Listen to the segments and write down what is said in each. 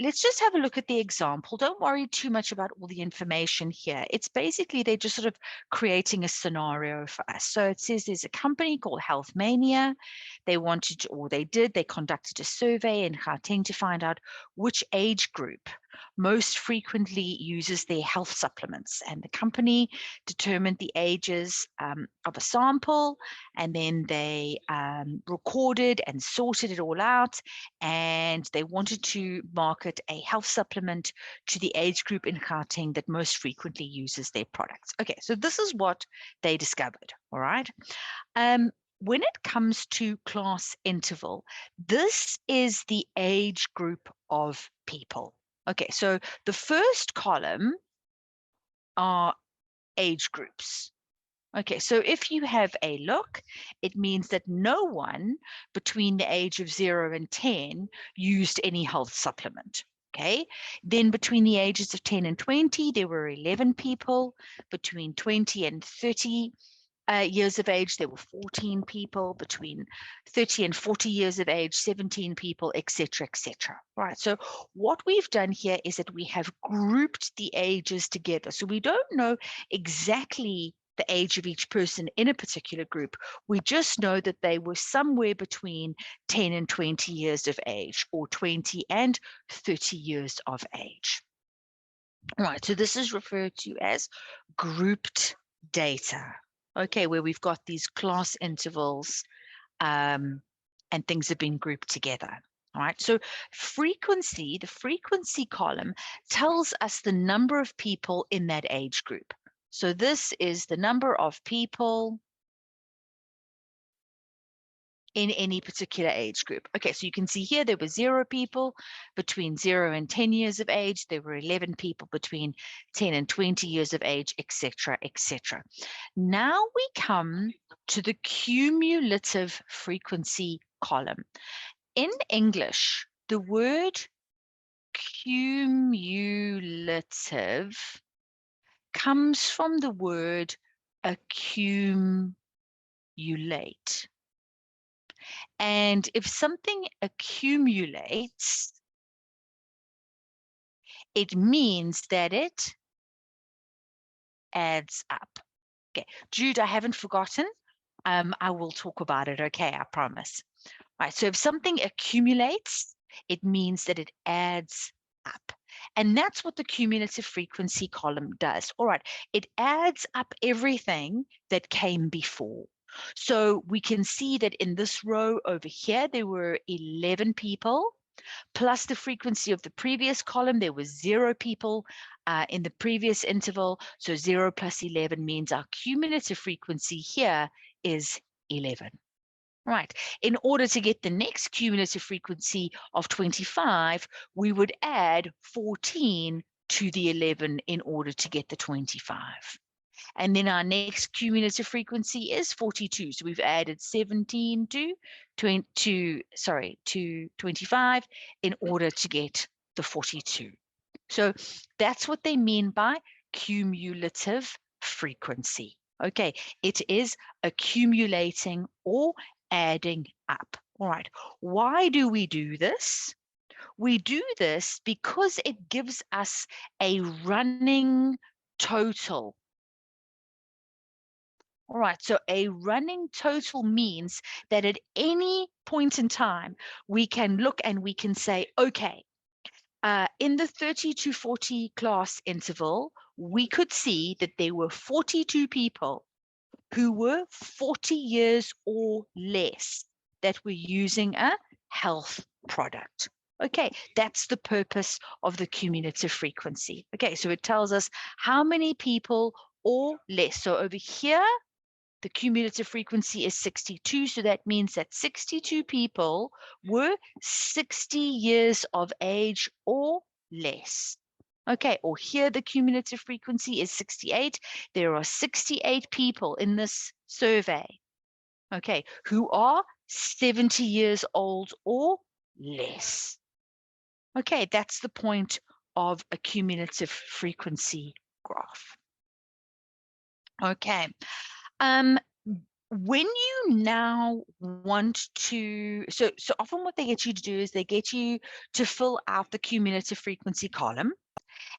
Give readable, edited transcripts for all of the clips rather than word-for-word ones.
let's just have a look at the example. Don't worry too much about all the information here. It's basically, they're just sort of creating a scenario for us. So it says there's a company called Healthmania. They wanted to, or they did, they conducted a survey in Gauteng to find out which age group most frequently uses their health supplements. And the company determined the ages of a sample, and then they recorded and sorted it all out, and they wanted to market a health supplement to the age group in Gauteng that most frequently uses their products. Okay, so this is what they discovered, all right? When it comes to class interval, this is the age group of people. Okay, so the first column are age groups. Okay, so if you have a look, it means that no one between the age of 0 and 10 used any health supplement. Okay, then between the ages of 10 and 20, there were 11 people. Between 20 and 30 years of age, there were 14 people. Between 30 and 40 years of age, 17 people, etc., etc. Right. So what we've done here is that we have grouped the ages together. So we don't know exactly the age of each person in a particular group. We just know that they were somewhere between 10 and 20 years of age, or 20 and 30 years of age. All right. So this is referred to as grouped data. Okay, where we've got these class intervals and things have been grouped together. All right, so frequency, the frequency column tells us the number of people in that age group. So this is the number of people in any particular age group. Okay, so you can see here there were 0 people between 0 and 10 years of age. There were 11 people between 10 and 20 years of age, etc., etc. Now we come to the cumulative frequency column. In English, the word cumulative comes from the word accumulate. And if something accumulates, it means that it adds up. Okay, Jude, I haven't forgotten. I will talk about it, okay, I promise. All right, so if something accumulates, it means that it adds up. And that's what the cumulative frequency column does. All right, it adds up everything that came before. So we can see that in this row over here, there were 11 people, plus the frequency of the previous column, there was 0 people in the previous interval. So 0 plus 11 means our cumulative frequency here is 11. Right. In order to get the next cumulative frequency of 25, we would add 14 to the 11 in order to get the 25. And then our next cumulative frequency is 42. So we've added 17 to 25 in order to get the 42. So that's what they mean by cumulative frequency. Okay, it is accumulating or adding up. All right, why do we do this? We do this because it gives us a running total. All right, so a running total means that at any point in time, we can look and we can say, okay, in the 30 to 40 class interval, we could see that there were 42 people who were 40 years or less that were using a health product. Okay, that's the purpose of the cumulative frequency. Okay, so it tells us how many people or less. So over here, the cumulative frequency is 62. So that means that 62 people were 60 years of age or less. Okay, or here the cumulative frequency is 68. There are 68 people in this survey, okay, who are 70 years old or less. Okay, that's the point of a cumulative frequency graph. Okay. when you now want to, so often what they get you to do is they get you to fill out the cumulative frequency column.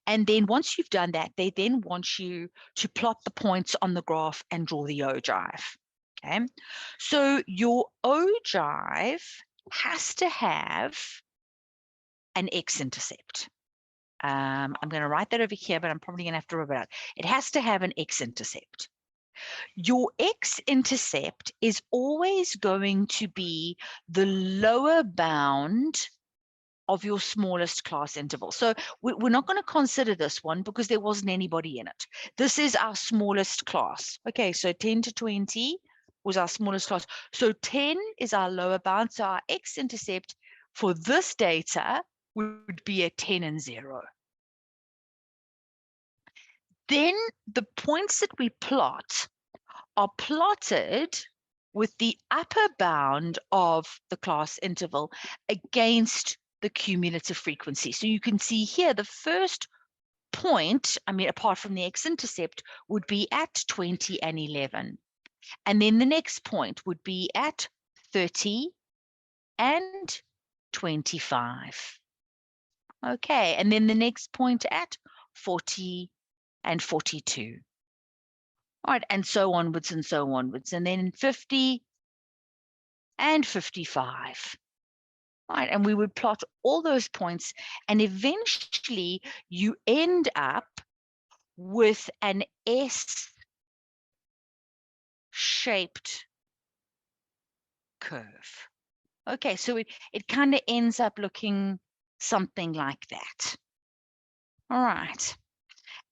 And then once you've done that, they then want you to plot the points on the graph and draw the ogive. Okay. So your ogive has to have an x-intercept. I'm going to write that over here, but I'm probably going to have to rub it out. It has to have an x-intercept. Your x-intercept is always going to be the lower bound of your smallest class interval. So we're not going to consider this one because there wasn't anybody in it. This is our smallest class. Okay, so 10 to 20 was our smallest class. So 10 is our lower bound. So our x-intercept for this data would be a 10 and 0. Then the points that we plot are plotted with the upper bound of the class interval against the cumulative frequency. So you can see here the first point, I mean, apart from the x-intercept, would be at 20 and 11. And then the next point would be at 30 and 25. Okay, and then the next point at 40 and 42. All right, and so onwards and so onwards. And then 50 and 55. All right, and we would plot all those points, and eventually you end up with an S-shaped curve. Okay, so it kind of ends up looking something like that. All right.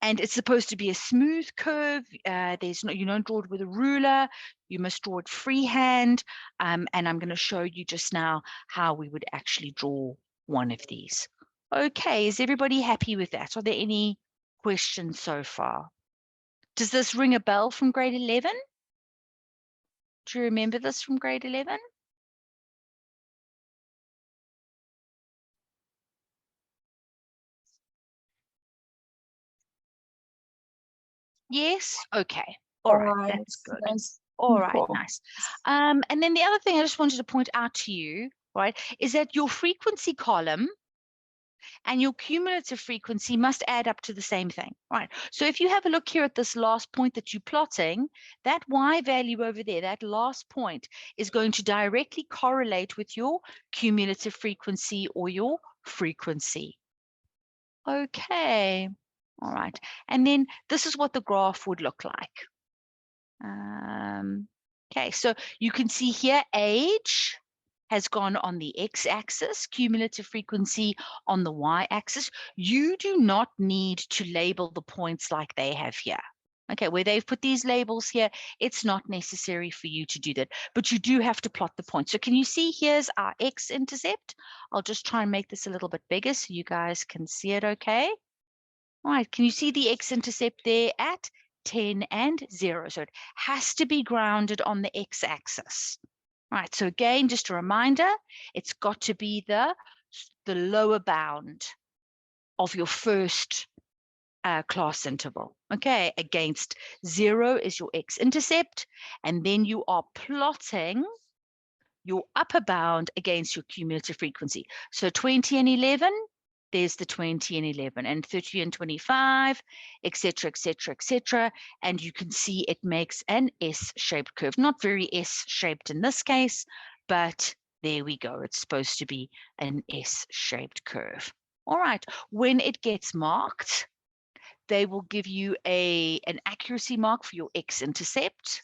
And it's supposed to be a smooth curve. There's no, you don't draw it with a ruler. You must draw it freehand. And I'm going to show you just now how we would actually draw one of these. Okay, is everybody happy with that? Are there any questions so far? Does this ring a bell from grade 11? Do you remember this from grade 11? Yes? Okay. All right, that's good. Yes. All right, Cool. nice. And then the other thing I just wanted to point out to you, right, is that your frequency column and your cumulative frequency must add up to the same thing, right? So if you have a look here at this last point that you're plotting, that Y value over there, that last point is going to directly correlate with your cumulative frequency or your frequency. Okay, all right. And then this is what the graph would look like. Okay, so you can see here age has gone on the x-axis, cumulative frequency on the y-axis. You do not need to label the points like they have here. Okay, where they've put these labels here, it's not necessary for you to do that, but you do have to plot the points. So can you see here's our x-intercept? I'll just try and make this a little bit bigger so you guys can see it okay. All right, can you see the x-intercept there at 10 and 0? So it has to be grounded on the x-axis. Right, so again, just a reminder, it's got to be the lower bound of your first class interval. Okay, against 0 is your x-intercept, and then you are plotting your upper bound against your cumulative frequency. So 20 and 11, there's the 20 and 11, and 30 and 25, etc., etc., etc. And you can see it makes an S-shaped curve. Not very S-shaped in this case, but there we go. It's supposed to be an S-shaped curve. All right, when it gets marked, they will give you an accuracy mark for your x-intercept.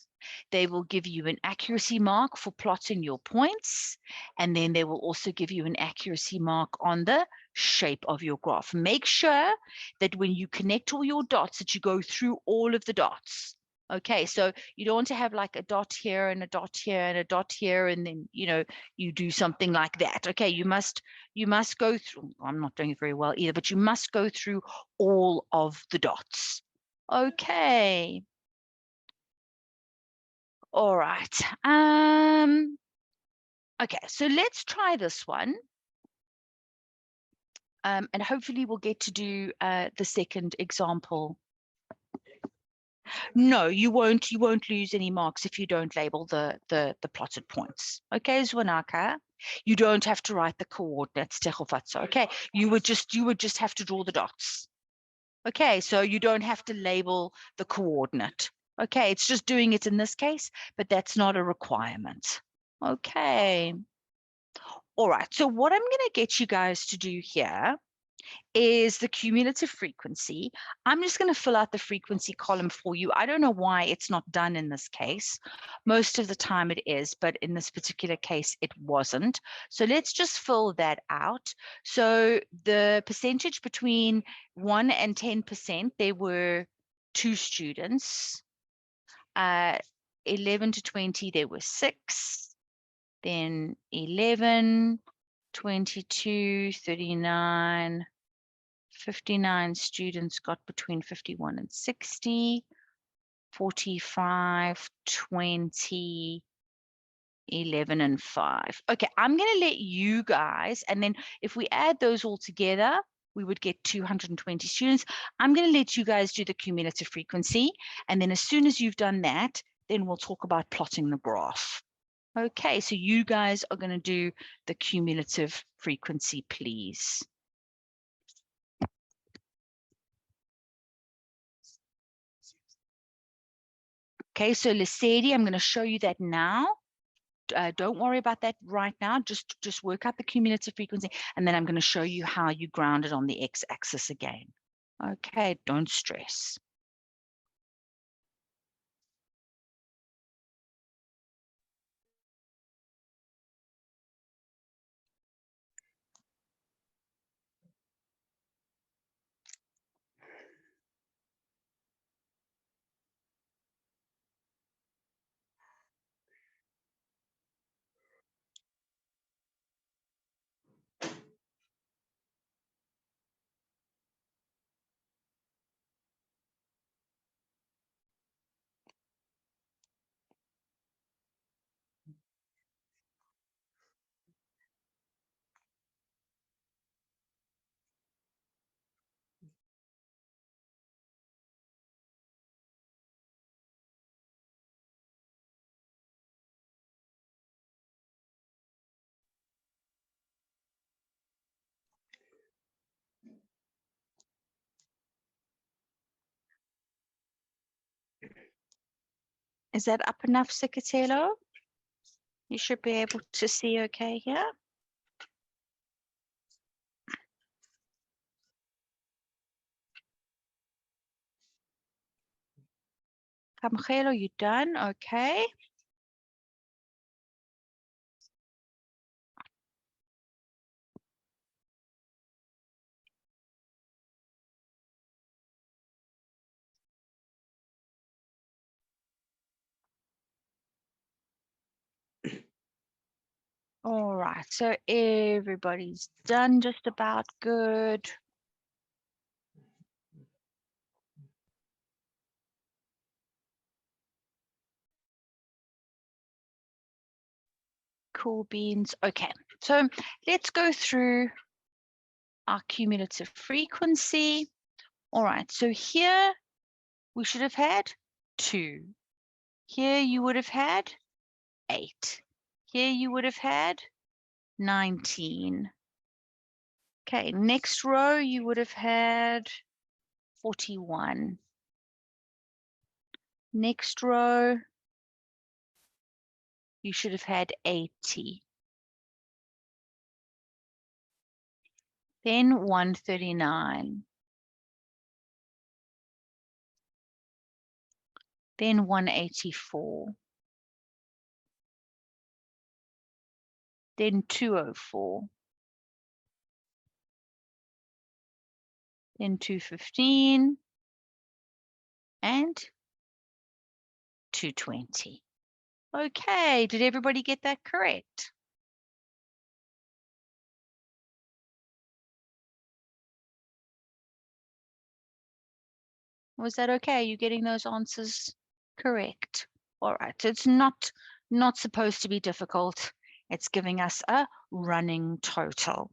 They will give you an accuracy mark for plotting your points, and then they will also give you an accuracy mark on the shape of your graph. Make sure that when you connect all your dots that you go through all of the dots. Okay, so you don't want to have like a dot here and a dot here and a dot here, and then you do something like that. Okay, you must go through. I'm not doing it very well either, but you must go through all of the dots. Okay. All right. Okay, so let's try this one. And hopefully we'll get to do the second example. No, you won't lose any marks if you don't label the plotted points. Okay, Zwanaka. You don't have to write the coordinates, Tegofatso. Okay, you would just have to draw the dots. Okay, so you don't have to label the coordinate. Okay, it's just doing it in this case, but that's not a requirement. Okay. All right, so what I'm going to get you guys to do here is the cumulative frequency. I'm just going to fill out the frequency column for you. I don't know why it's not done in this case. Most of the time it is, but in this particular case, it wasn't. So let's just fill that out. So the percentage between 1 and 10%, there were 2 students. 11 to 20, there were 6. Then 11, 22, 39, 59 students got between 51 and 60, 45, 20, 11 and 5. Okay, I'm going to let you guys, and then if we add those all together, we would get 220 students. I'm going to let you guys do the cumulative frequency, and then as soon as you've done that, then we'll talk about plotting the graph. Okay, so you guys are going to do the cumulative frequency, please. Okay, so Lesedi, I'm going to show you that now. Don't worry about that right now. Just work out the cumulative frequency, and then I'm going to show you how you ground it on the x-axis again. Okay, don't stress. Is that up enough, Sikatelo? You should be able to see okay here. Kamgelo, you done? Okay. All right, so everybody's done just about good. Cool beans. Okay, so let's go through our cumulative frequency. All right, so here we should have had 2. Here you would have had 8. Here you would have had 19. Okay, next row you would have had 41. Next row you should have had 80. Then 139. Then 184. Then 204. Then 215. And 220. Okay, did everybody get that correct? Was that okay? You getting those answers correct? All right, so it's not supposed to be difficult. It's giving us a running total.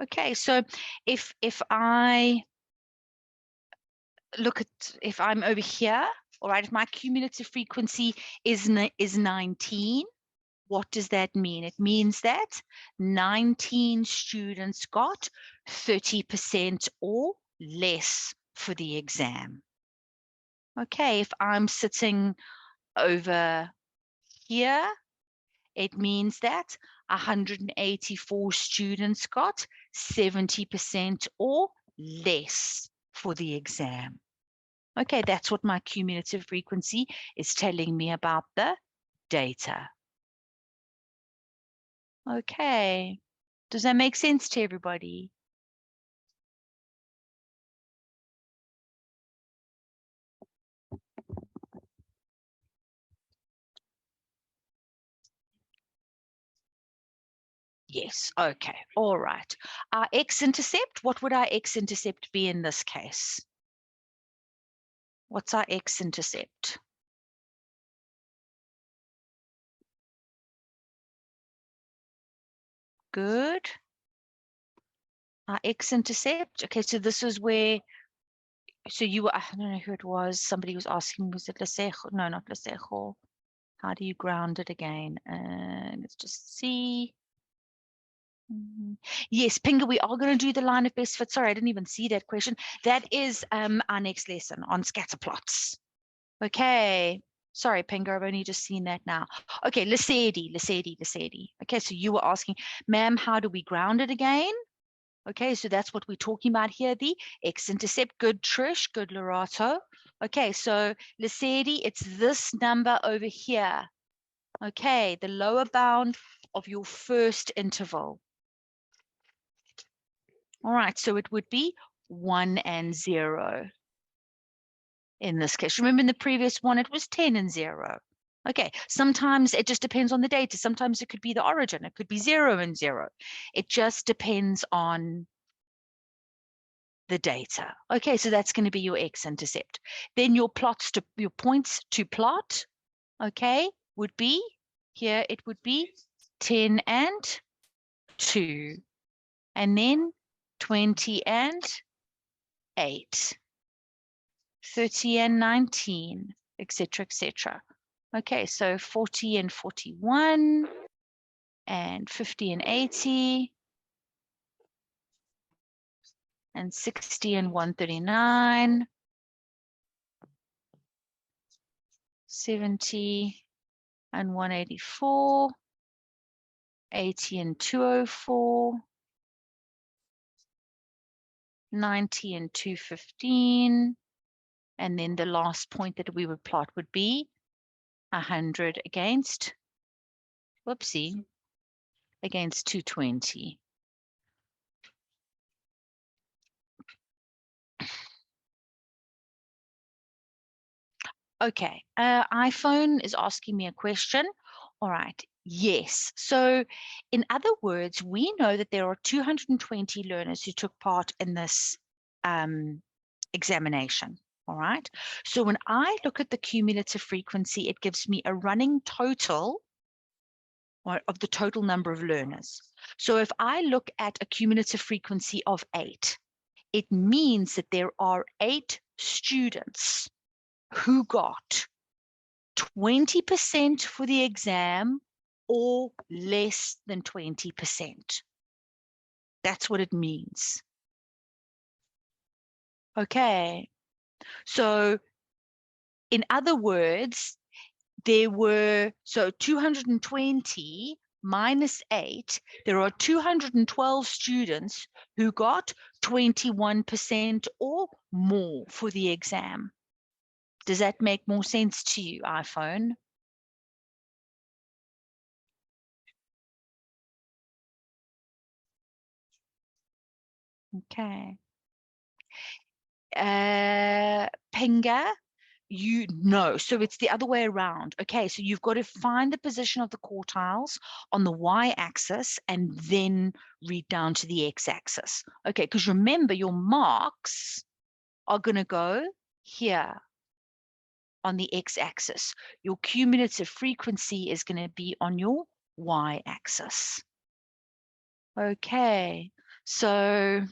Okay, so if I look at, if I'm over here, all right, if my cumulative frequency is 19, what does that mean? It means that 19 students got 30% or less for the exam. Okay, if I'm sitting over here, it means that 184 students got 70% or less for the exam. Okay, that's what my cumulative frequency is telling me about the data. Okay, does that make sense to everybody? Yes, okay, all right. Our x-intercept, what would our x-intercept be in this case? What's our x-intercept? Good. Our x-intercept, okay, so this is where, so you were, I don't know who it was, somebody was asking, was it Lesejo? No, not Lesejo. How do you ground it again? Let's just see. Yes, Pinga, we are going to do the line of best fit. Sorry, I didn't even see that question. That is our next lesson on scatter plots. Okay. Sorry, Pinga, I've only just seen that now. Okay, Lesedi. Okay, so you were asking, ma'am, how do we ground it again? Okay, so that's what we're talking about here, the x-intercept. Good, Trish. Good, Lorato. Okay, so Lesedi, it's this number over here. Okay, the lower bound of your first interval. All right, so it would be 1 and 0 in this case. Remember in the previous one, it was 10 and 0. Okay, sometimes it just depends on the data. Sometimes it could be the origin. It could be 0 and 0. It just depends on the data. Okay, so that's going to be your x-intercept. Then your points to plot, okay, would be, here it would be 10 and 2. And then 20 and 8. 30 and 19, etc., etc. Okay, so 40 and 41, and 50 and 80, and 60 and 139, 70 and 184, 80 and 204, 90 and 215, and then the last point that we would plot would be 100 against, whoopsie, against 220. Okay, iPhone is asking me a question. All right, yes. So in other words, we know that there are 220 learners who took part in this examination. All right. So when I look at the cumulative frequency, it gives me a running total of the total number of learners. So if I look at a cumulative frequency of 8, it means that there are 8 students who got 20% for the exam or less than 20%. That's what it means. Okay. So in other words, there were, so 220 minus 8, there are 212 students who got 21% or more for the exam. Does that make more sense to you, iPhone? Okay. Pinga, you know, so it's the other way around. Okay, so you've got to find the position of the quartiles on the y-axis and then read down to the x-axis. Okay, because remember your marks are going to go here on the x-axis. Your cumulative frequency is going to be on your y-axis. Okay, so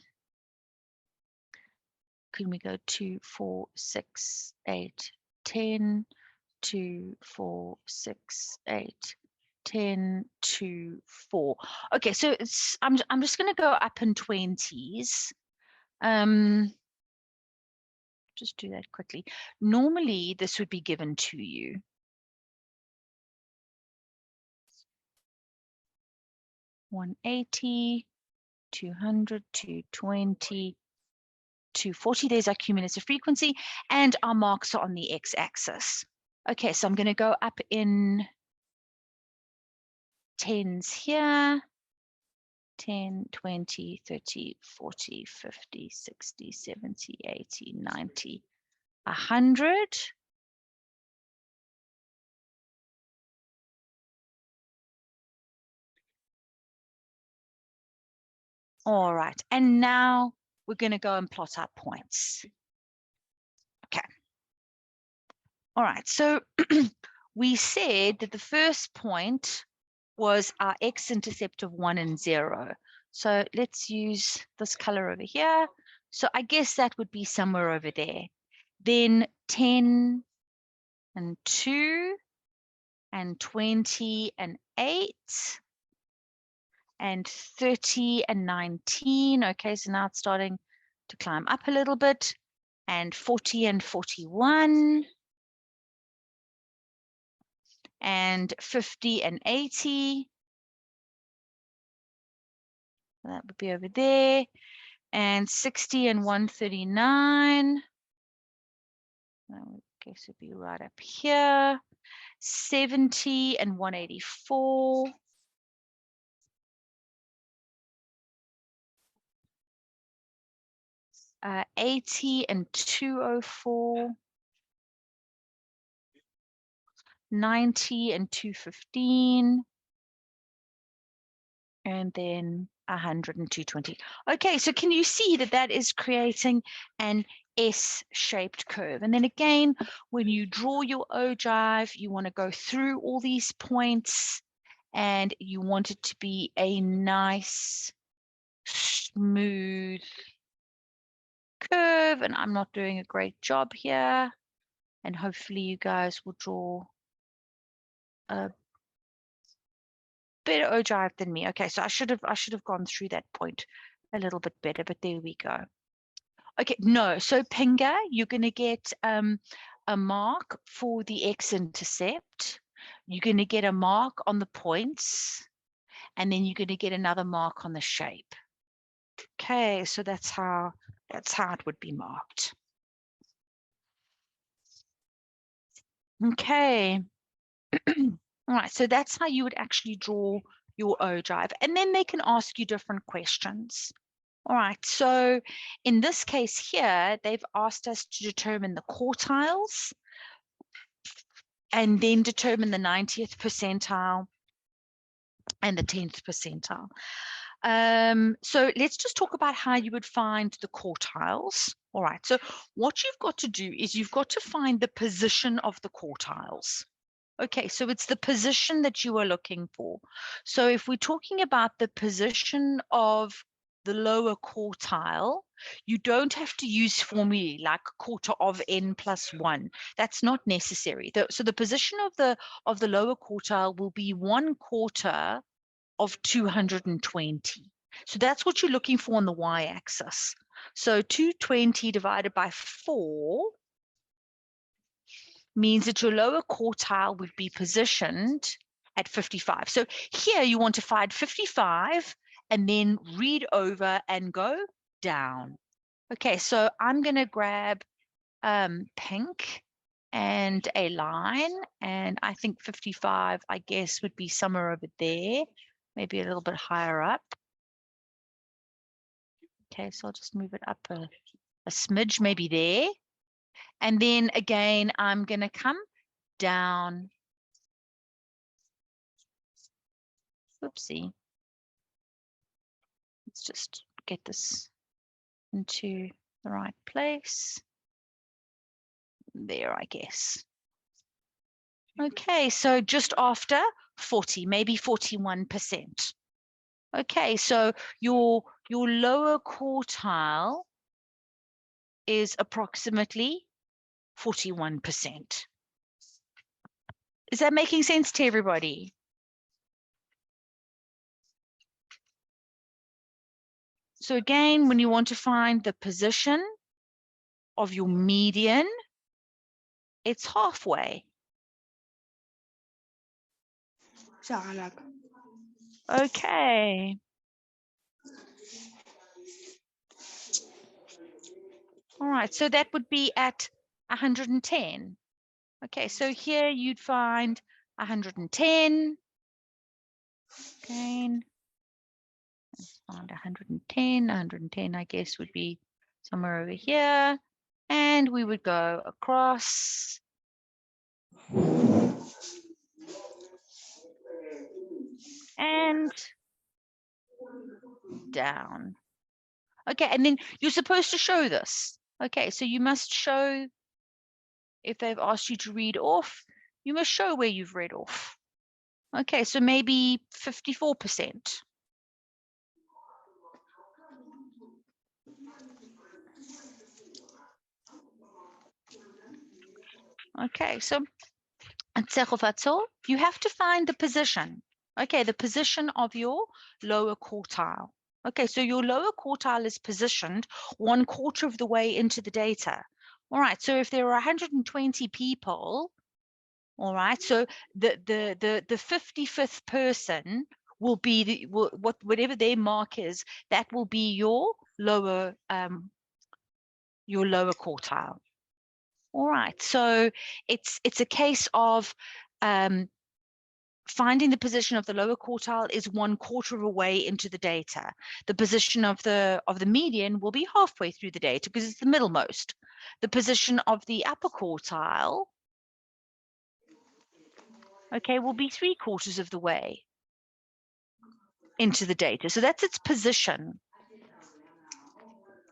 can we go 2, 4, 6, 8, 10, 2, 4, 6, 8, 10, 2, 4. Okay, so I'm just going to go up in 20s. Just do that quickly. Normally, this would be given to you. 180, 200, 220, 240. There's our cumulative frequency, and our marks are on the x-axis. Okay, so I'm going to go up in tens here. 10, 20, 30, 40, 50, 60, 70, 80, 90, 100. All right, and now we're going to go and plot our points. Okay. All right, so we said that the first point was our x-intercept of 1 and 0. So let's use this color over here. So I guess that would be somewhere over there. Then 10 and 2 and 20 and 8 and 30 and 19. Okay, so now it's starting to climb up a little bit. And 40 and 41. And 50 and 80. That would be over there. And 60 and 139. I guess it'd be right up here. 70 and 184. 80 and 204. 90 and 215. And then 100 and 220. Okay, so can you see that that is creating an S-shaped curve? And then again, when you draw your ogive, you want to go through all these points and you want it to be a nice, smooth curve. And I'm not doing a great job here. And hopefully you guys will draw a better ogive than me. Okay, so I should have gone through that point a little bit better, but there we go. Okay, no, so Pinga, you're going to get a mark for the x-intercept. You're going to get a mark on the points, and then you're going to get another mark on the shape. Okay, so that's how it would be marked. Okay. All right, so that's how you would actually draw your ogive. And then they can ask you different questions. All right, so in this case here, they've asked us to determine the quartiles and then determine the 90th percentile and the 10th percentile. So let's just talk about how you would find the quartiles. All right, so what you've got to do is you've got to find the position of the quartiles. Okay, so it's the position that you are looking for. So if we're talking about the position of the lower quartile, you don't have to use formulae like quarter of n plus 1. That's not necessary. So the position of the lower quartile will be 1/4 of 220. So that's what you're looking for on the y-axis. So 220 divided by 4 means that your lower quartile would be positioned at 55. So here you want to find 55 and then read over and go down. Okay, so I'm going to grab pink and a line, and I think 55, I guess, would be somewhere over there, maybe a little bit higher up. Okay, so I'll just move it up a smidge, maybe there. And then again, I'm going to come down. Oopsie. Let's just get this into the right place. There, I guess. Okay, so just after 40, maybe 41%. Okay, so your lower quartile is approximately 41%. Is that making sense to everybody? So again, when you want to find the position of your median, it's halfway. Okay. All right, so that would be at 110. Okay, so here you'd find 110. Again, let's find 110. 110, I guess, would be somewhere over here. And we would go across. And down. Okay, and then you're supposed to show this. Okay, so you must show, if they've asked you to read off, you must show where you've read off. Okay, so maybe 54%. Okay, so you have to find the position. Okay, the position of your lower quartile. Okay, so your lower quartile is positioned 1/4 of the way into the data. All right, so if there are 120 people, all right, so the 55th person will be whatever their mark is, that will be your lower quartile. All right, so it's a case of finding the position of the lower quartile is 1/4 of a way into the data. The position of the median will be halfway through the data because it's the middlemost. The position of the upper quartile, okay, will be 3/4 of the way into the data. So that's its position.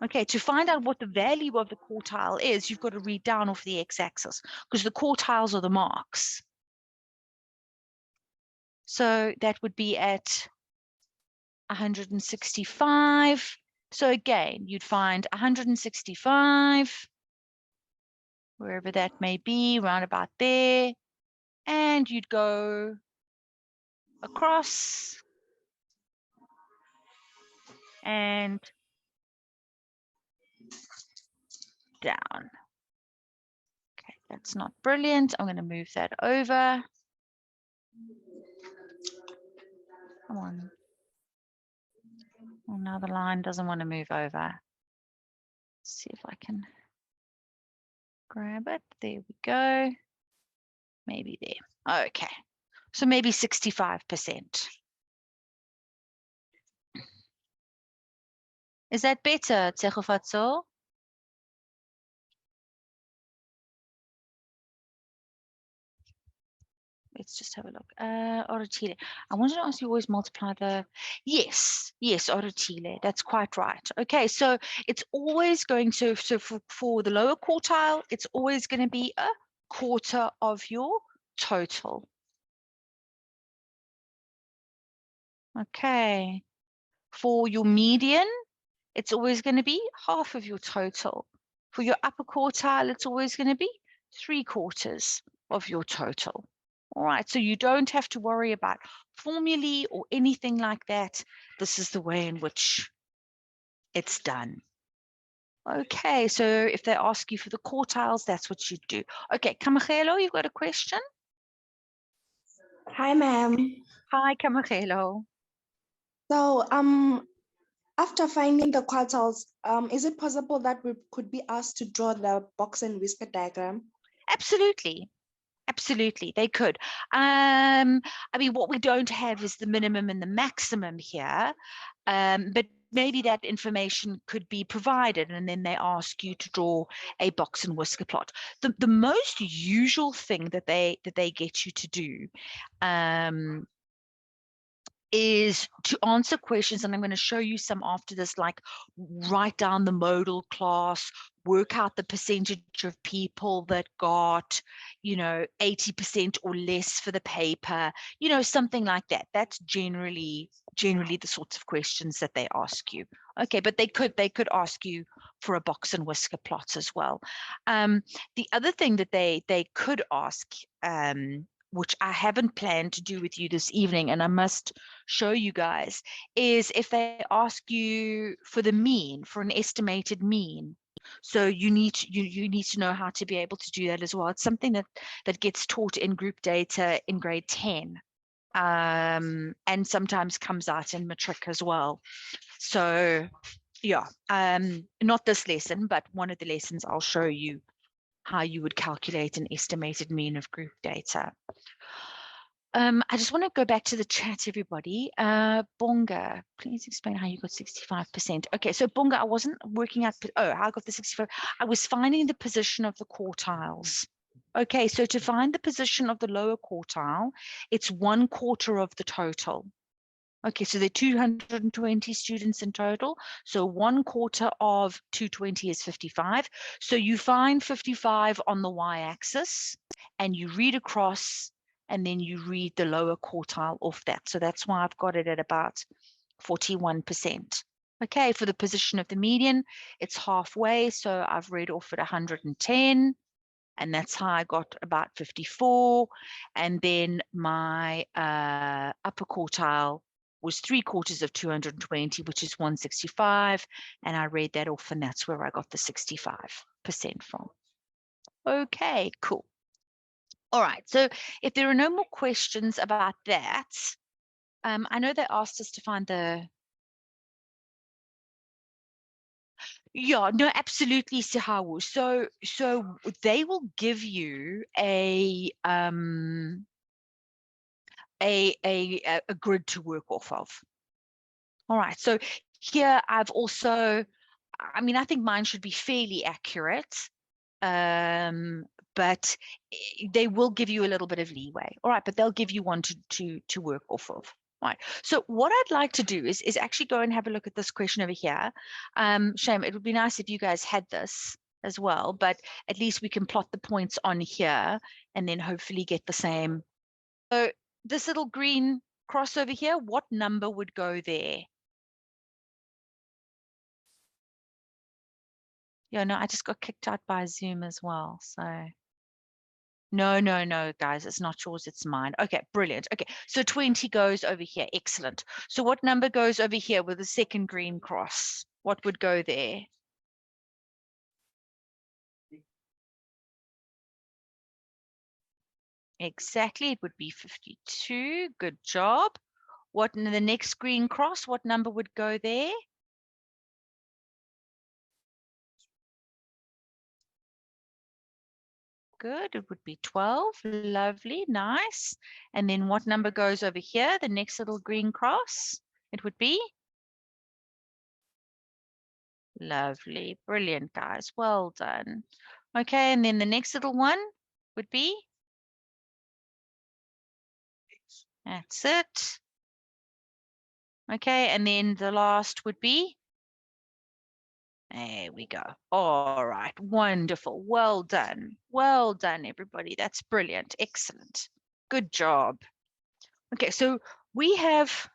Okay, to find out what the value of the quartile is, you've got to read down off the x-axis because the quartiles are the marks. So that would be at 165. So again, you'd find 165, wherever that may be, round about there, and you'd go across and down. Okay, that's not brilliant. I'm going to move that over. Come on. Well, now the line doesn't want to move over. Let's see if I can grab it. There we go. Maybe there. Okay. So maybe 65%. Is that better, Tsegofatso? Let's just have a look. Orotile. I wanted to ask you, always multiply the... Yes, Orotile. That's quite right. Okay, so it's always going to... So for the lower quartile, it's always going to be 1/4 of your total. Okay. For your median, it's always going to be 1/2 of your total. For your upper quartile, it's always going to be 3/4 of your total. All right, so you don't have to worry about formulae or anything like that. This is the way in which it's done. Okay, so if they ask you for the quartiles, that's what you do. Okay, Kamagelo, you've got a question? Hi, ma'am. Hi, Kamagelo. So, after finding the quartiles, is it possible that we could be asked to draw the box and whisker diagram? Absolutely. Absolutely, they could. I mean, what we don't have is the minimum and the maximum here, but maybe that information could be provided, and then they ask you to draw a box and whisker plot. The most usual thing that they get you to do is to answer questions, and I'm going to show you some after this, like write down the modal class, work out the percentage of people that got, 80% or less for the paper, something like that. That's generally the sorts of questions that they ask you. Okay, but they could ask you for a box and whisker plot as well. The other thing that they could ask, which I haven't planned to do with you this evening, and I must show you guys, is if they ask you for the mean, for an estimated mean. So you need to know how to be able to do that as well. It's something that gets taught in group data in grade 10, and sometimes comes out in matric as well. So yeah, not this lesson, but one of the lessons I'll show you how you would calculate an estimated mean of group data. I just want to go back to the chat, everybody. Bonga, please explain how you got 65%. Okay, so Bonga, I wasn't working out, how I got the 65. I was finding the position of the quartiles. Okay, so to find the position of the lower quartile, it's 1/4 of the total. Okay, so there are 220 students in total. So 1/4 of 220 is 55. So you find 55 on the y-axis and you read across, and then you read the lower quartile off that. So that's why I've got it at about 41%. Okay, for the position of the median, it's halfway. So I've read off at 110. And that's how I got about 54. And then my upper quartile was 3/4 of 220, which is 165. And I read that off, and that's where I got the 65% from. Okay, cool. All right, so if there are no more questions about that, I know they asked us to find the... Yeah, no, absolutely, Sihawu. So they will give you a grid to work off of. All right, so here I've also, I think mine should be fairly accurate, but they will give you a little bit of leeway. All right, but they'll give you one to work off of. All right, so what I'd like to do is actually go and have a look at this question over here. Shame, it would be nice if you guys had this as well, but at least we can plot the points on here and then hopefully get the same. So this little green cross over here, what number would go there? Yeah, no, I just got kicked out by Zoom as well. So no, guys, it's not yours, it's mine. Okay, brilliant. Okay, so 20 goes over here. Excellent. So what number goes over here with the second green cross? What would go there? Exactly, it would be 52. Good job. What in the next green cross, what number would go there? Good, it would be 12. Lovely, nice. And then what number goes over here? The next little green cross, it would be? Lovely, brilliant, guys. Well done. Okay, and then the next little one would be? That's it. Okay, and then the last would be? There we go. All right, wonderful. Well done. Well done, everybody. That's brilliant. Excellent. Good job. Okay, so we have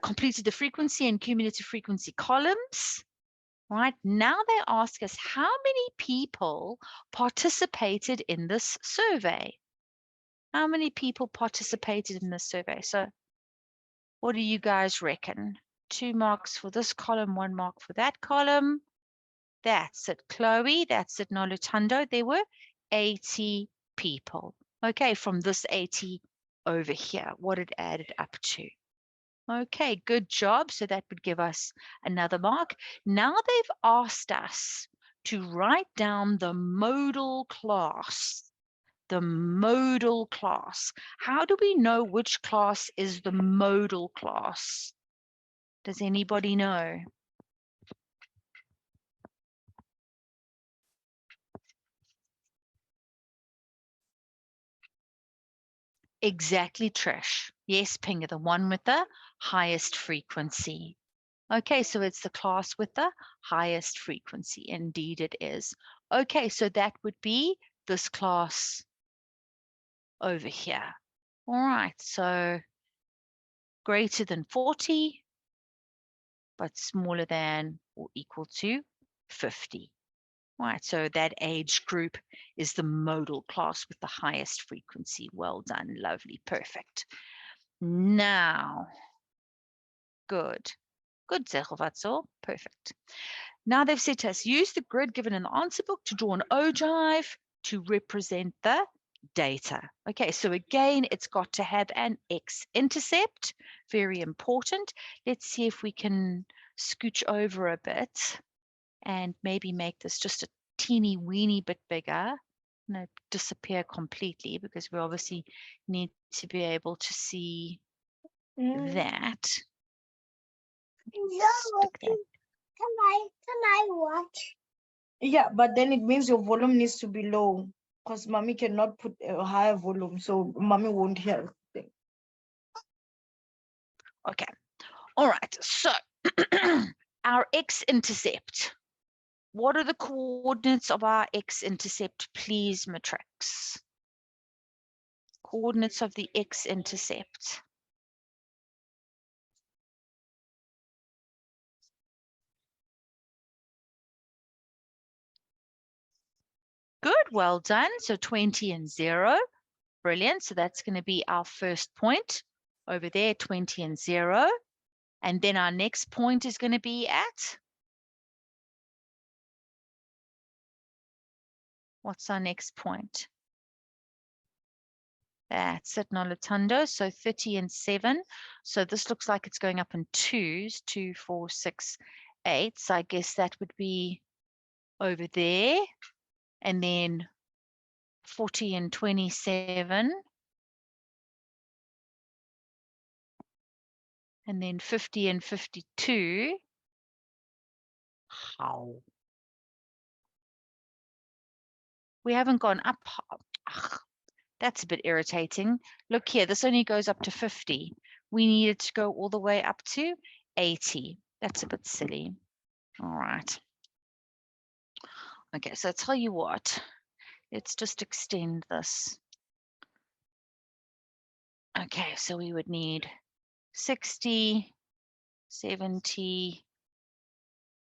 completed the frequency and cumulative frequency columns. Right, now they ask us how many people participated in this survey. How many people participated in this survey? So what do you guys reckon? 2 marks for this column, 1 mark for that column. That's it, Chloe. That's it, Nolutando. There were 80 people. Okay, from this 80 over here, what it added up to. Okay, good job. So that would give us another mark. Now they've asked us to write down the modal class. The modal class. How do we know which class is the modal class? Does anybody know? Exactly, Trish. Yes, Pinga, the one with the highest frequency. Okay, so it's the class with the highest frequency. Indeed, it is. Okay, so that would be this class over here. All right, so greater than 40, but smaller than or equal to 50. Right, so that age group is the modal class with the highest frequency. Well done, lovely, perfect. Now, good. Good, Zegelwatzel, perfect. Now they've said to us, use the grid given in the answer book to draw an ogive to represent the data. Okay, so again, it's got to have an x-intercept, very important. Let's see if we can scooch over a bit and maybe make this just a teeny weeny bit bigger. No, disappear completely because we obviously need to be able to see that. Stick that. Can I watch? Yeah, but then it means your volume needs to be low because mommy cannot put a higher volume, so mommy won't hear. Okay. All right. So our x-intercept. What are the coordinates of our x-intercept, please, Matrix? Coordinates of the x-intercept. Good, well done. So 20 and 0. Brilliant. So that's going to be our first point over there, 20 and 0. And then our next point is going to be at? What's our next point? That's it, Nolatundo. So 30 and 7. So this looks like it's going up in twos, 2, 4, 6, 8. So I guess that would be over there. And then 40 and 27. And then 50 and 52. How? We haven't gone up. Ugh, that's a bit irritating. Look here, this only goes up to 50. We needed to go all the way up to 80. That's a bit silly. All right. Okay, so I'll tell you what. Let's just extend this. Okay, so we would need 60, 70,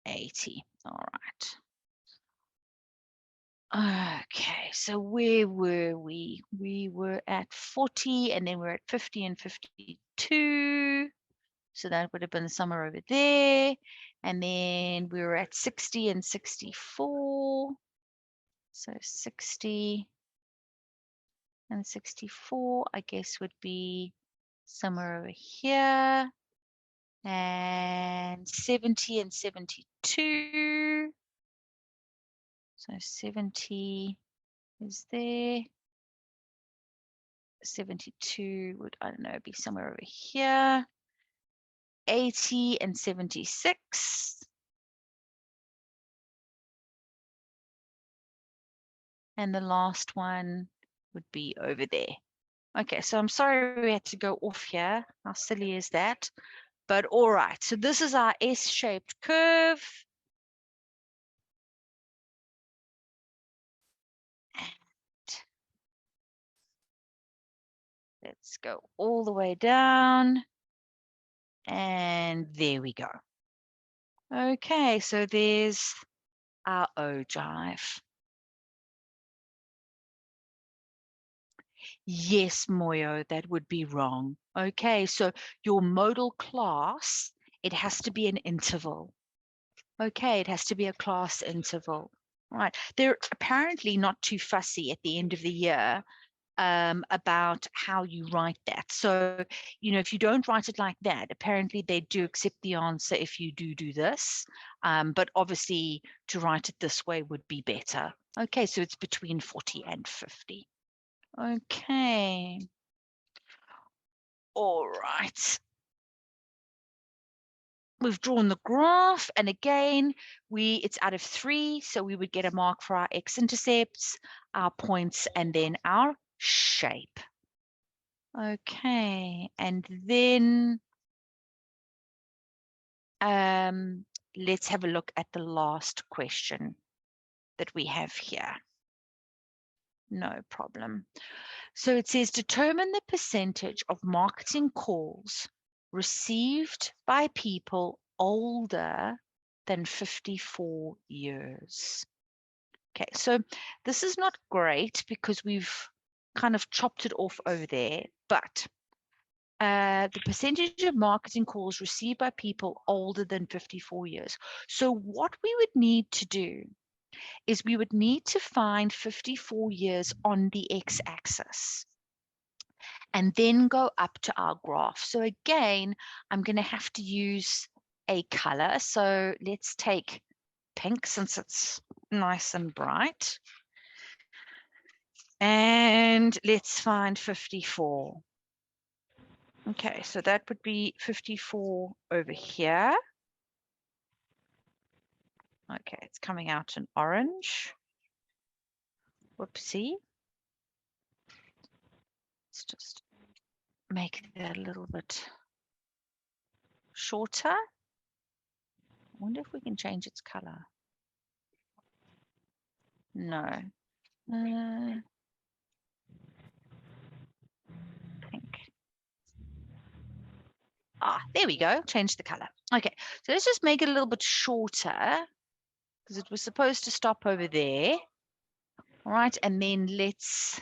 80. All right. Okay, so where were we? We were at 40 and then we're at 50 and 52. So that would have been somewhere over there. And then we were at 60 and 64. So 60 and 64, I guess, would be somewhere over here. And 70 and 72. So 70 is there. 72 would, I don't know, be somewhere over here. 80 and 76. And the last one would be over there. Okay, so I'm sorry we had to go off here. How silly is that? But all right, so this is our S-shaped curve. And let's go all the way down. And there we go. Okay, so there's our ogive. Yes, Moyo, that would be wrong. Okay, so your modal class, it has to be an interval. Okay, it has to be a class interval. Right. They're apparently not too fussy at the end of the year about how you write that. So, you know, if you don't write it like that, apparently they do accept the answer if you do this. But obviously to write it this way would be better. Okay, so it's between 40 and 50. Okay. All right. We've drawn the graph, and again, it's out of 3, so we would get a mark for our x-intercepts, our points, and then our shape. Okay, and then let's have a look at the last question that we have here. No problem. So it says, determine the percentage of marketing calls received by people older than 54 years. Okay, so this is not great because we've kind of chopped it off over there, but the percentage of marketing calls received by people older than 54 years. So what we would need to do is we would need to find 54 years on the x-axis and then go up to our graph. So again, I'm going to have to use a color. So let's take pink since it's nice and bright. And let's find 54. Okay, so that would be 54 over here. Okay, it's coming out in orange. Whoopsie. Let's just make that a little bit shorter. I wonder if we can change its color. No. Pink. Ah, there we go. Change the color. Okay, so let's just make it a little bit shorter because it was supposed to stop over there. All right, and then let's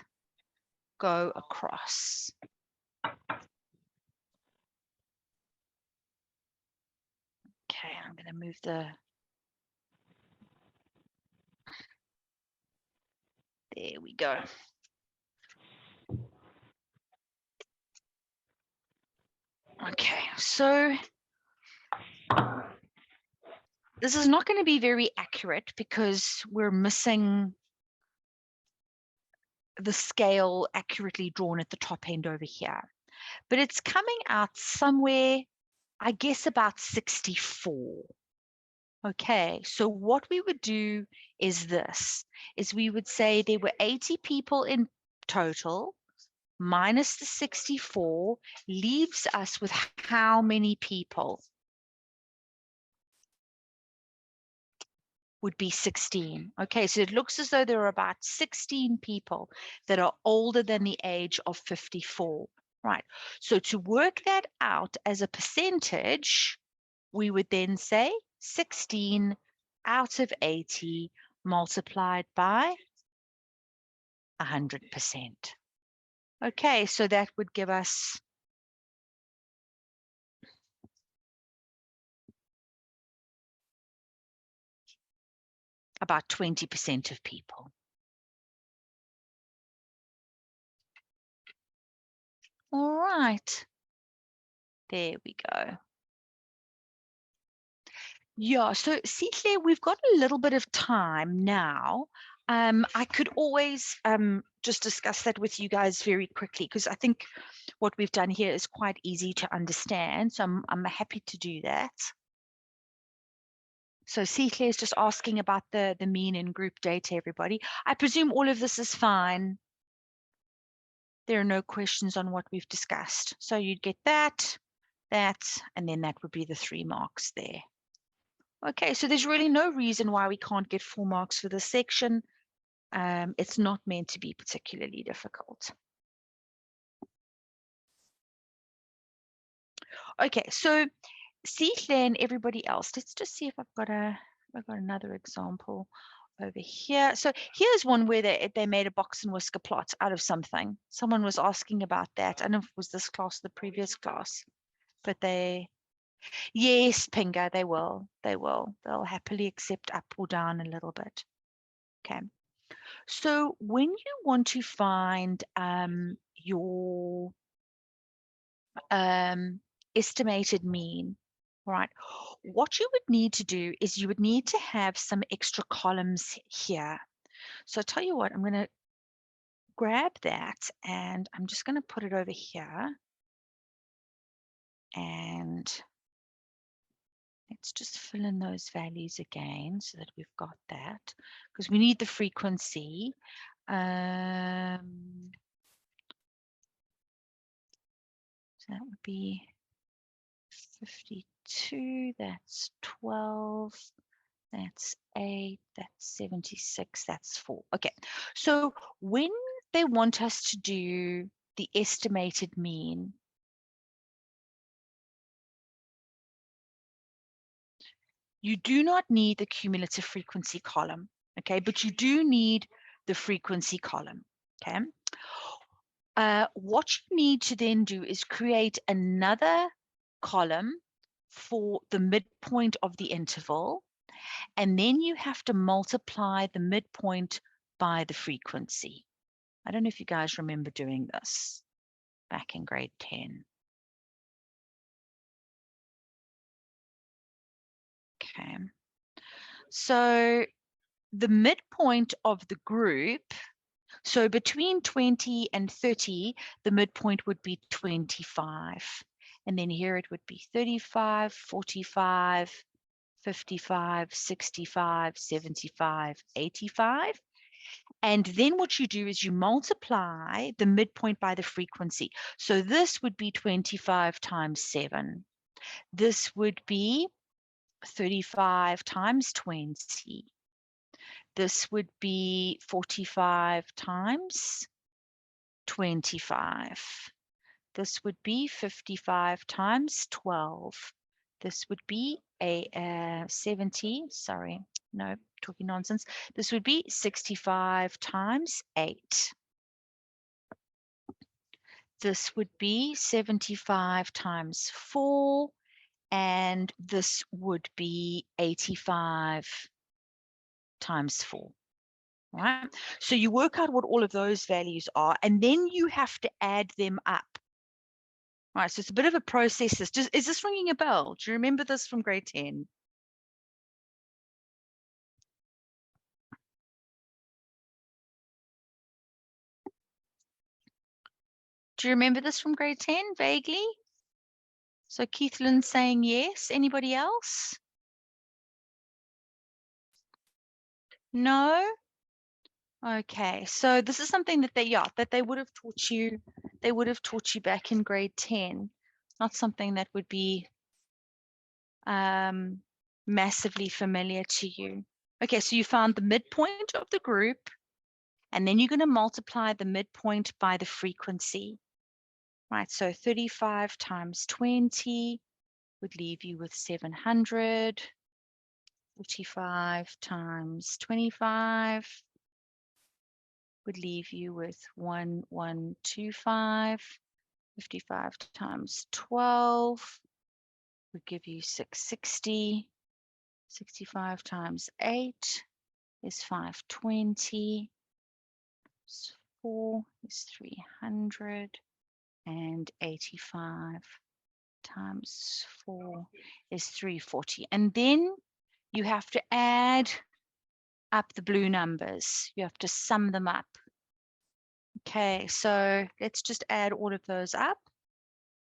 go across. Okay, I'm going to move the... There we go. Okay, so this is not going to be very accurate because we're missing the scale accurately drawn at the top end over here. But it's coming out somewhere, I guess, about 64. Okay, so what we would do is this, is we would say there were 80 people in total, minus the 64, leaves us with how many people? Would be 16. Okay, so it looks as though there are about 16 people that are older than the age of 54. Right, so to work that out as a percentage, we would then say 16 out of 80 multiplied by 100%. Okay, so that would give us about 20% of people. All right, there we go. Yeah, so see, Claire, we've got a little bit of time now. I could always just discuss that with you guys very quickly because I think what we've done here is quite easy to understand. So I'm happy to do that. So see, Claire's just asking about the mean and group data, everybody. I presume all of this is fine. There are no questions on what we've discussed. So you'd get that, and then that would be the 3 marks there. Okay, so there's really no reason why we can't get 4 marks for this section. It's not meant to be particularly difficult. Okay, so see, then everybody else, let's just see if I've got another example over here. So here's one where they made a box and whisker plot out of something. Someone was asking about that. I don't know if it was this class or the previous class, but yes, Pinga, they will. They'll happily accept up or down a little bit. Okay. So when you want to find your estimated mean, right, what you would need to do is you would need to have some extra columns here. So I'll tell you what, I'm going to grab that and I'm just going to put it over here. And let's just fill in those values again so that we've got that, because we need the frequency. be 52, that's 12, that's 8, that's 76, that's 4. Okay, so when they want us to do the estimated mean, you do not need the cumulative frequency column, okay, but you do need the frequency column, okay? What you need to then do is create another column for the midpoint of the interval, and then you have to multiply the midpoint by the frequency. I don't know if you guys remember doing this back in grade 10. Okay. So the midpoint of the group, so between 20 and 30, the midpoint would be 25. And then here it would be 35, 45, 55, 65, 75, 85. And then what you do is you multiply the midpoint by the frequency. So this would be 25 times 7. This would be 35 times 20. This would be 45 times 25. This would be 55 times 12. This would be a 70, sorry, no, talking nonsense. This would be 65 times 8. This would be 75 times 4, and this would be 85 times 4. Right? So you work out what all of those values are, and then you have to add them up. Right, so it's a bit of a process. Is this ringing a bell? Do you remember this from grade 10? Do you remember this from grade 10 vaguely? So Keithlyn's saying yes. Anybody else? No? Okay, so this is something that they would have taught you. They would have taught you back in grade 10. Not something that would be massively familiar to you. Okay, so you found the midpoint of the group, and then you're going to multiply the midpoint by the frequency. Right, so 35 times 20 would leave you with 700. 45 times 25 would leave you with 1125. 55 times 12 would give you 660. 65 times 8 is 520. 4 is 300. And 85 times 4 is 340. And then you have to add up the blue numbers. You have to sum them up. Okay, so let's just add all of those up.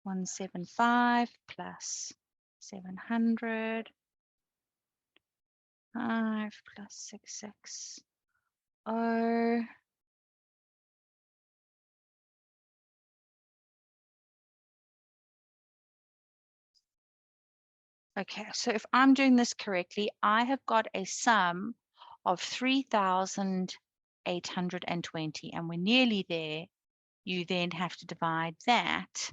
175 plus 700. 5 plus 660. Okay, so if I'm doing this correctly, I have got a sum of 3,820, and we're nearly there. You then have to divide that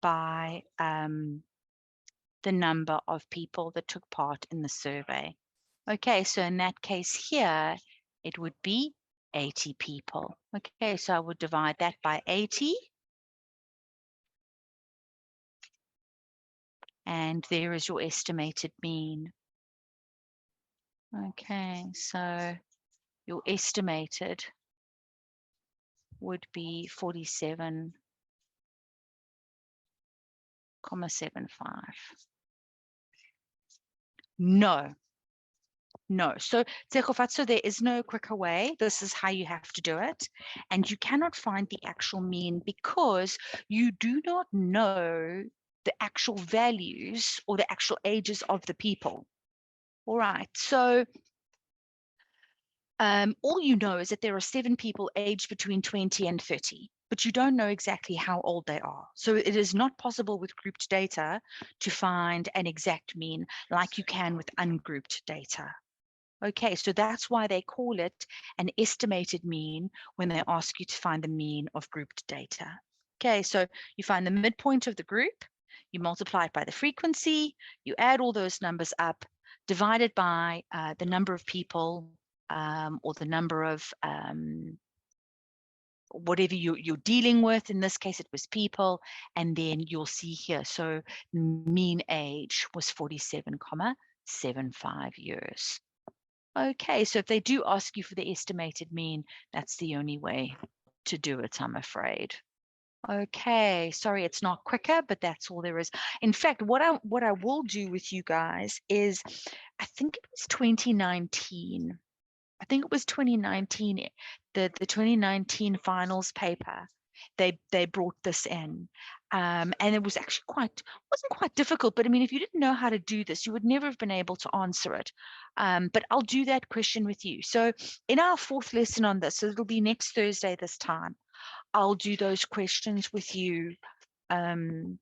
by the number of people that took part in the survey. Okay, so in that case here, it would be 80 people. Okay, so I would divide that by 80. And there is your estimated mean. Okay, so your estimated would be 47,75. No. So Tsekofatso, there is no quicker way. This is how you have to do it. And you cannot find the actual mean because you do not know the actual values or the actual ages of the people. All right, so All you know is that there are 7 people aged between 20 and 30, but you don't know exactly how old they are. So it is not possible with grouped data to find an exact mean like you can with ungrouped data. Okay, so that's why they call it an estimated mean when they ask you to find the mean of grouped data. Okay, so you find the midpoint of the group, you multiply it by the frequency, you add all those numbers up, divide it by the number of people or the number of whatever you're dealing with. In this case, it was people, and then you'll see here. So mean age was 47,75 years. Okay, so if they do ask you for the estimated mean, that's the only way to do it, I'm afraid. Okay, sorry, it's not quicker, but that's all there is. In fact, what I will do with you guys is, I think it was 2019. I think it was 2019, the 2019 finals paper. They brought this in, and it was actually wasn't quite difficult. But I mean, if you didn't know how to do this, you would never have been able to answer it. But I'll do that question with you. So in our 4th lesson on this, so it'll be next Thursday this time, I'll do those questions with you. And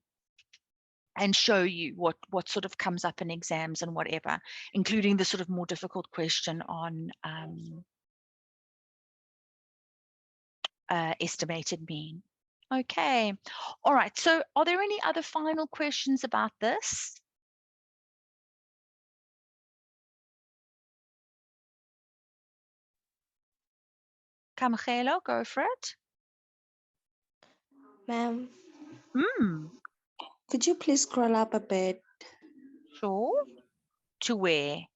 show you what sort of comes up in exams and whatever, including the sort of more difficult question on estimated mean. Okay. All right. So are there any other final questions about this? Kamachelo, go for it. Ma'am, Hmm. could you please scroll up a bit? Sure. To where?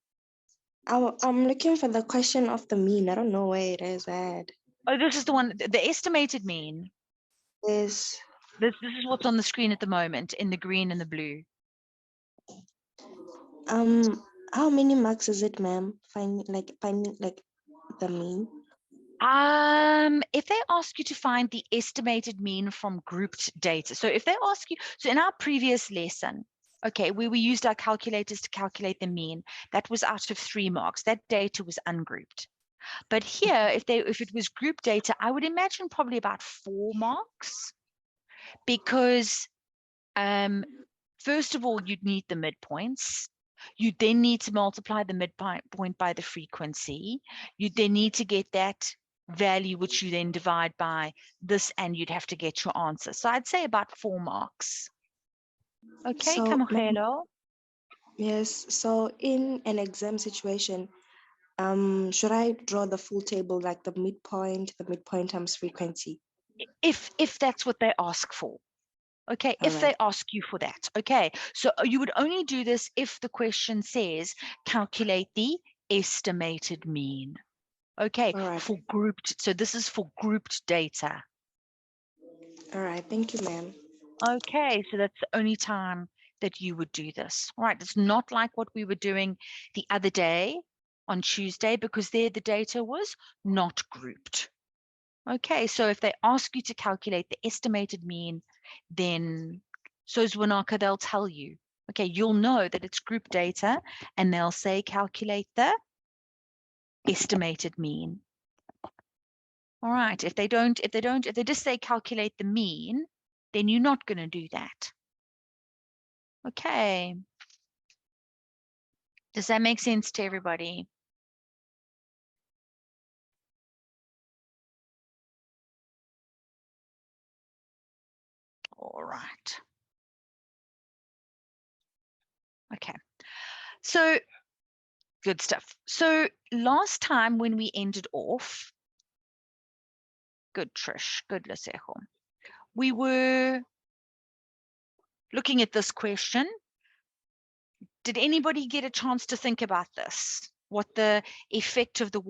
I'm looking for the question of the mean. I don't know where it is at. Oh, this is the one, the estimated mean. Is This is what's on the screen at the moment in the green and the blue. how many marks is it, ma'am? Finding like the mean. If they ask you to find the estimated mean from grouped data, so if they ask you, so in our previous lesson, okay, where we used our calculators to calculate the mean, that was out of 3 marks. That data was ungrouped. But here, if it was group data, I would imagine probably about 4 marks, because first of all, you'd need the midpoints. You then need to multiply the midpoint by the frequency. You then need to get that value, which you then divide by this, and you'd have to get your answer. So I'd say about 4 marks. Okay, So, Kamachelo. yes. So in an exam situation, should I draw the full table, like the midpoint times frequency? If that's what they ask for. Okay, All if right. they ask you for that. Okay, so you would only do this if the question says calculate the estimated mean. Okay, All right. for grouped, so this is for grouped data. All right. Thank you, ma'am. Okay, so that's the only time that you would do this. All right, it's not like what we were doing the other day on Tuesday, because there the data was not grouped. Okay, so if they ask you to calculate the estimated mean, then so Zwanaka, they'll tell you. Okay, you'll know that it's group data, and they'll say calculate the estimated mean. All right, if they just say calculate the mean, then you're not going to do that. Okay. Does that make sense to everybody? All right. Okay. So good stuff. So last time when we ended off, good Trish, good Lesejo, we were looking at this question. Did anybody get a chance to think about this? What the effect of the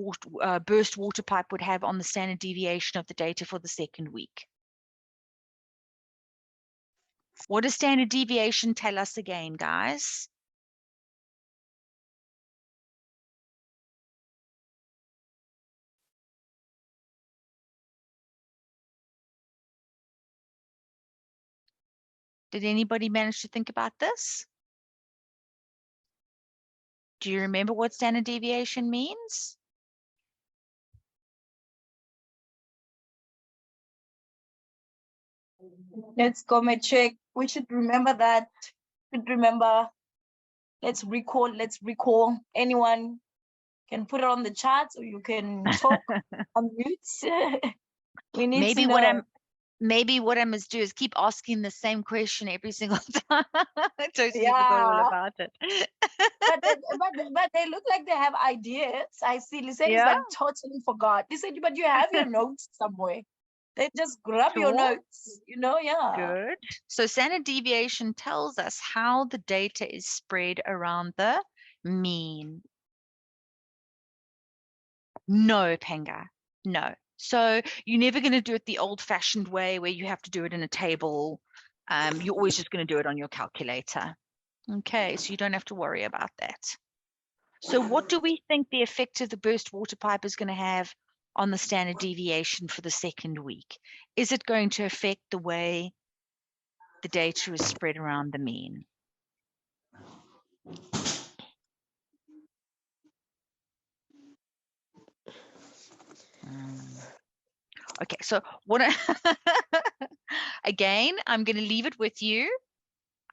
burst water pipe would have on the standard deviation of the data for the 2nd week? What does standard deviation tell us again, guys? Did anybody manage to think about this? Do you remember what standard deviation means? Let's come and check. We should remember that. Let's recall. Anyone can put it on the charts, or you can talk on mute. We need to know. Maybe what I must do is keep asking the same question every single time. Totally forgot all Yeah. about it. but they look like they have ideas. I see. Listen, Yeah. like totally forgot. Listen, but you have your notes somewhere. They just grab your Sure. notes, yeah. Good. So standard deviation tells us how the data is spread around the mean. No, Penga. No. So you're never going to do it the old-fashioned way where you have to do it in a table. You're always just going to do it on your calculator. Okay, so you don't have to worry about that. So what do we think the effect of the burst water pipe is going to have on the standard deviation for the second week? Is it going to affect the way the data is spread around the mean? Okay, so what again, I'm going to leave it with you.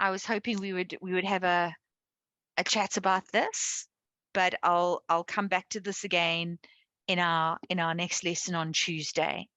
I was hoping we would have a chat about this, but I'll come back to this again in our next lesson on Tuesday.